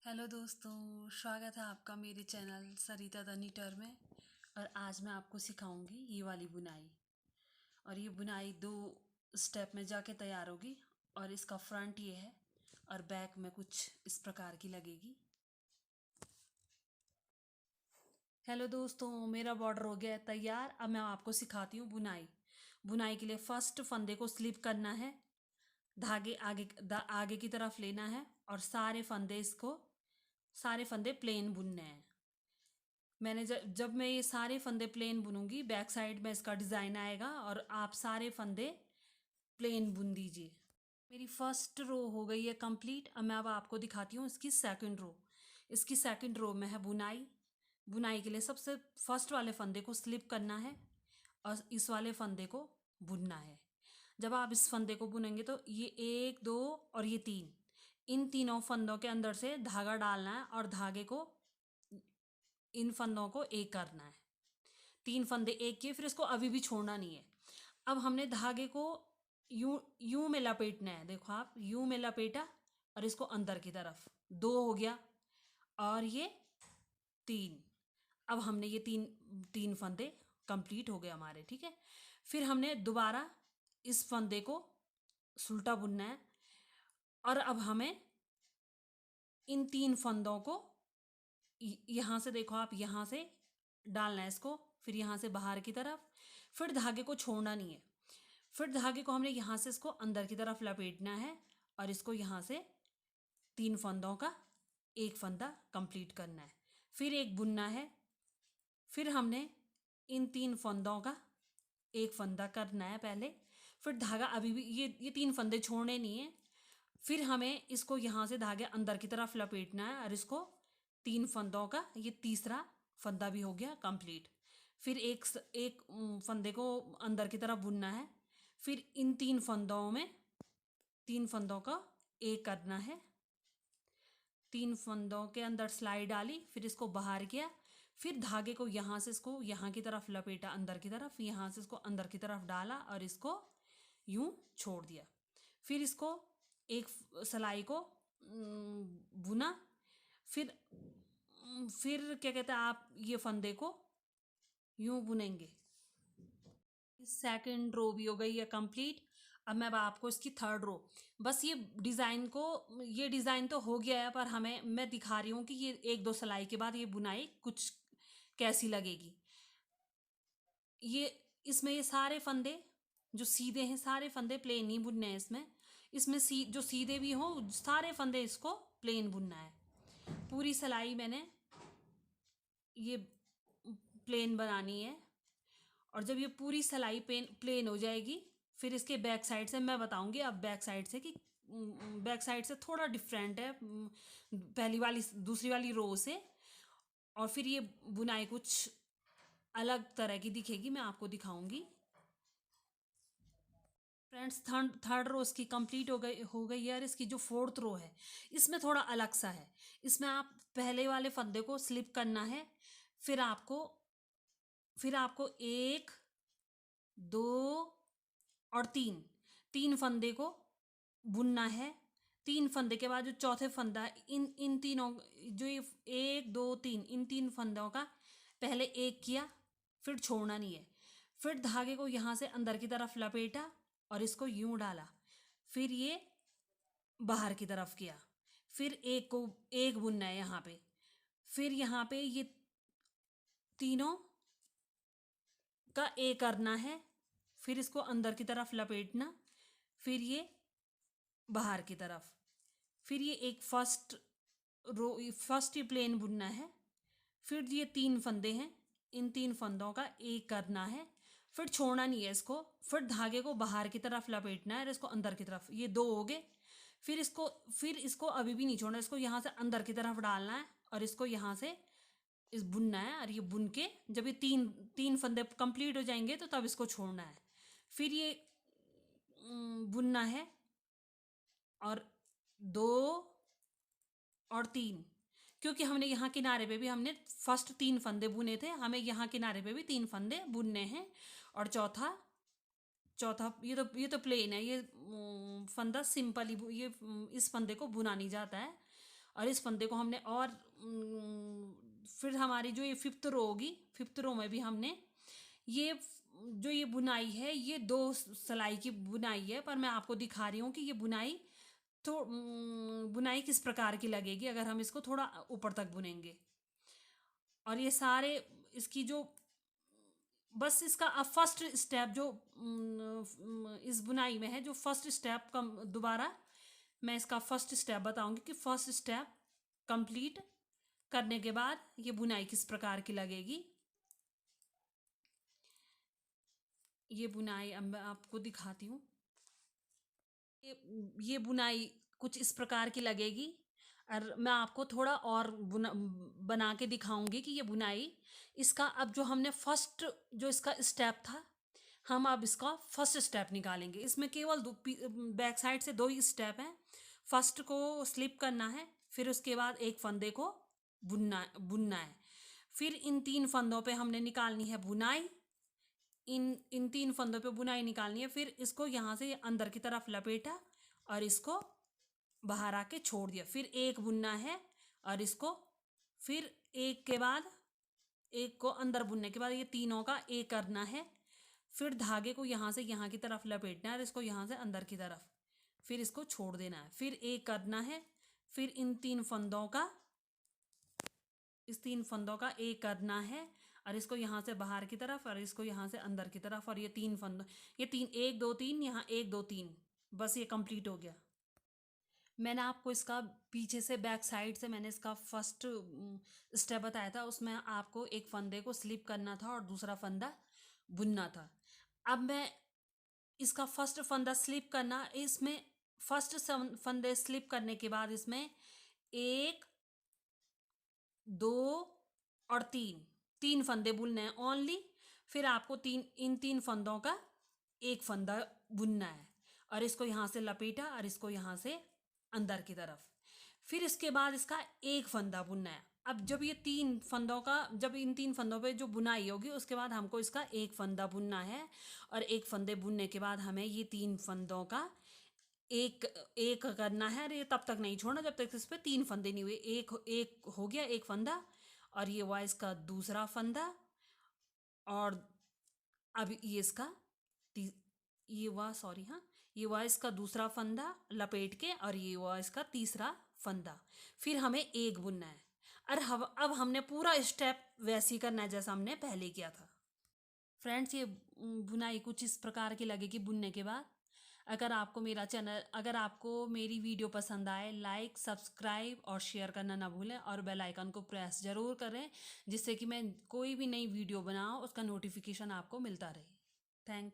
Hello दोस्तों, स्वागत है आपका मेरे चैनल सरिता द नीटर में। और आज मैं आपको सिखाऊंगी ये वाली बुनाई। और ये बुनाई दो स्टेप में जाके तैयार होगी। और इसका फ्रंट ये है और बैक में कुछ इस प्रकार की लगेगी। हेलो दोस्तों, मेरा बॉर्डर हो गया है तैयार। अब मैं आपको सिखाती हूँ बुनाई। बुनाई के लिए फर्स्ट फंदे को स्लिप करना है, धागे आगे की तरफ लेना है और सारे फंदे प्लेन बुनने हैं। मैंने जब मैं ये सारे फंदे प्लेन बुनूंगी, बैक साइड में इसका डिज़ाइन आएगा और आप सारे फंदे प्लेन बुन दीजिए। मेरी फर्स्ट रो हो गई है कंप्लीट। अब आपको दिखाती हूँ इसकी सेकंड रो। इसकी सेकंड रो में है बुनाई। बुनाई के लिए सबसे फर्स्ट वाले फंदे को स्लिप करना है और इस वाले फंदे को बुनना है। जब आप इस फंदे को बुनेंगे तो ये एक, दो और ये तीन, इन तीनों फंदों के अंदर से धागा डालना है और धागे को, इन फंदों को एक करना है। तीन फंदे एक किए, फिर इसको अभी भी छोड़ना नहीं है। अब हमने धागे को यूं यूं में लपेटना है। देखो, आप यूं में लपेटा और इसको अंदर की तरफ, दो हो गया और ये तीन। अब हमने ये तीन तीन फंदे कंप्लीट हो गए हमारे, ठीक है। फिर हमने दोबारा इस फंदे को सुलटा बुनना है और अब हमें इन तीन फंदों को यहाँ से, देखो आप, यहाँ से डालना है इसको, फिर यहाँ से बाहर की तरफ, फिर धागे को छोड़ना नहीं है। फिर धागे को हमने यहाँ से इसको अंदर की तरफ लपेटना है और इसको यहाँ से तीन फंदों का एक फंदा कंप्लीट करना है। फिर एक बुनना है, फिर हमने इन तीन फंदों का एक फंदा करना है पहले। फिर धागा अभी भी ये तीन फंदे छोड़ने नहीं है। फिर हमें इसको यहाँ से धागे अंदर की तरफ लपेटना है और इसको तीन फंदों का ये तीसरा फंदा भी हो गया कंप्लीट। फिर एक फंदे को अंदर की तरफ बुनना है। फिर इन तीन फंदों का एक करना है। तीन फंदों के अंदर सिलाई डाली, फिर इसको बाहर किया, फिर धागे को यहाँ से इसको यहाँ की तरफ लपेटा अंदर की तरफ, यहाँ से इसको अंदर की तरफ डाला और इसको यूं छोड़ दिया। फिर इसको एक सिलाई को बुना। फिर क्या कहते हैं, आप ये फंदे को यूं बुनेंगे। सेकंड रो भी हो गई है कंप्लीट। अब मैं आपको इसकी थर्ड रो, बस ये डिज़ाइन तो हो गया है, पर मैं दिखा रही हूँ कि ये एक दो सिलाई के बाद ये बुनाई कुछ कैसी लगेगी। ये इसमें ये सारे फंदे जो सीधे हैं, सारे फंदे प्लेन ही बुनने हैं। इसमें जो सीधे भी हों, सारे फंदे इसको प्लेन बुनना है। पूरी सिलाई मैंने ये प्लेन बनानी है। और जब ये पूरी सिलाई प्लेन हो जाएगी, फिर इसके बैक साइड से मैं बताऊंगी। अब बैक साइड से कि बैक साइड से थोड़ा डिफरेंट है पहली वाली दूसरी वाली रो से। और फिर ये बुनाई कुछ अलग तरह की दिखेगी, मैं आपको दिखाऊंगी। फ्रेंड्स, थर्ड रो इसकी कंप्लीट हो गई है। और इसकी जो फोर्थ रो है, इसमें थोड़ा अलग सा है। इसमें आप पहले वाले फंदे को स्लिप करना है। फिर आपको फिर आपको एक, दो और तीन, तीन फंदे को बुनना है। तीन फंदे के बाद जो चौथे फंदा है, इन इन तीनों, जो ये एक, दो, तीन, इन तीन फंदों का पहले एक किया, फिर छोड़ना नहीं है। फिर धागे को यहाँ से अंदर की तरफ लपेटा और इसको यूं डाला, फिर ये बाहर की तरफ किया। फिर एक बुनना है यहाँ पे। फिर यहाँ पे ये तीनों का एक करना है, फिर इसको अंदर की तरफ लपेटना, फिर ये बाहर की तरफ, फिर ये एक फर्स्ट ही प्लेन बुनना है। फिर ये तीन फंदे हैं, इन तीन फंदों का एक करना है, फिर छोड़ना नहीं है इसको। फिर धागे को बाहर की तरफ लपेटना है और इसको अंदर की तरफ, ये दो हो गए। फिर इसको अभी भी नहीं छोड़ना, इसको यहाँ से अंदर की तरफ डालना है और इसको यहाँ से इस बुनना है। और ये बुन के जब ये तीन तीन फंदे कंप्लीट हो जाएंगे तो तब इसको छोड़ना है। फिर ये बुनना है और दो और तीन, क्योंकि हमने यहाँ किनारे पे भी हमने फर्स्ट तीन फंदे बुने थे, हमें यहाँ किनारे पे भी तीन फंदे बुनने हैं। और चौथा चौथा ये तो प्लेन है। ये फंदा सिंपल ही इस फंदे को बुना नहीं जाता है। और इस फंदे को हमने और फिर हमारी जो ये 5th रो होगी, 5th रो में भी हमने ये जो ये बुनाई है, ये 2 सिलाई की बुनाई है, पर मैं आपको दिखा रही हूँ कि ये बुनाई तो बुनाई किस प्रकार की लगेगी अगर हम इसको थोड़ा ऊपर तक बुनेंगे। और ये सारे इसकी जो बस इसका अब फर्स्ट स्टेप जो इस बुनाई में है, जो फर्स्ट स्टेप का दोबारा मैं इसका फर्स्ट स्टेप बताऊंगी कि फर्स्ट स्टेप कंप्लीट करने के बाद ये बुनाई किस प्रकार की लगेगी। ये बुनाई अब मैं आपको दिखाती हूँ। ये बुनाई कुछ इस प्रकार की लगेगी और मैं आपको थोड़ा और बना के दिखाऊंगी कि ये बुनाई इसका अब जो हमने फर्स्ट जो इसका स्टेप था, हम अब इसका फर्स्ट स्टेप निकालेंगे। इसमें केवल बैक साइड से 2 ही स्टेप हैं। फर्स्ट को स्लिप करना है, फिर उसके बाद एक फंदे को बुनना है। फिर इन 3 फंदों पे हमने निकालनी है बुनाई। इन 3 फंदों पे बुनाई निकालनी है। फिर इसको यहाँ से अंदर की तरफ लपेटा और इसको बाहर आके छोड़ दिया। फिर एक बुनना है और इसको फिर एक के बाद एक को अंदर बुनने के बाद ये तीनों का एक करना है। फिर धागे को यहाँ से यहाँ की तरफ लपेटना है और इसको यहाँ से अंदर की तरफ, फिर इसको छोड़ देना है। फिर एक करना है। फिर इन 3 फंदों का इस 3 फंदों का एक करना है और इसको यहाँ से बाहर की तरफ और इसको यहाँ से अंदर की तरफ। और ये 3 फंदों, ये 3 1 2 3, यहाँ 1 2 3, बस ये कंप्लीट हो गया। मैंने आपको इसका पीछे से बैक साइड से मैंने इसका फर्स्ट स्टेप बताया था, उसमें आपको एक फंदे को स्लिप करना था और दूसरा फंदा बुनना था। अब मैं इसका फर्स्ट फंदा स्लिप करना, इसमें फर्स्ट फंदे स्लिप करने के बाद इसमें 1 2 और 3 फंदे बुनने हैं ओनली। फिर आपको इन 3 फंदों का एक फंदा बुनना है और इसको यहाँ से लपेटा और इसको यहाँ से अंदर की तरफ। फिर इसके बाद इसका एक फंदा बुनना है। अब जब ये 3 फंदों का, जब इन 3 फंदों पे जो बुनाई होगी उसके बाद हमको इसका एक फंदा बुनना है और एक फंदे बुनने के बाद हमें ये 3 फंदों का एक एक करना है। और ये तब तक नहीं छोड़ना जब तक इस पर 3 फंदे नहीं हुए। एक हो गया एक फंदा और ये हुआ इसका दूसरा फंदा और अब ये इसका ये हुआ, सॉरी हाँ, ये हुआ इसका दूसरा फंदा लपेट के और ये हुआ इसका तीसरा फंदा। फिर हमें एक बुनना है और अब हमने पूरा स्टेप वैसे ही करना है जैसा हमने पहले किया था। फ्रेंड्स, ये बुनाई कुछ इस प्रकार की लगेगी बुनने के बाद। अगर आपको मेरी वीडियो पसंद आए, लाइक सब्सक्राइब और शेयर करना ना भूलें और बेल आइकन को प्रेस ज़रूर करें जिससे कि मैं कोई भी नई वीडियो बनाऊँ उसका नोटिफिकेशन आपको मिलता रहे। थैंक्स।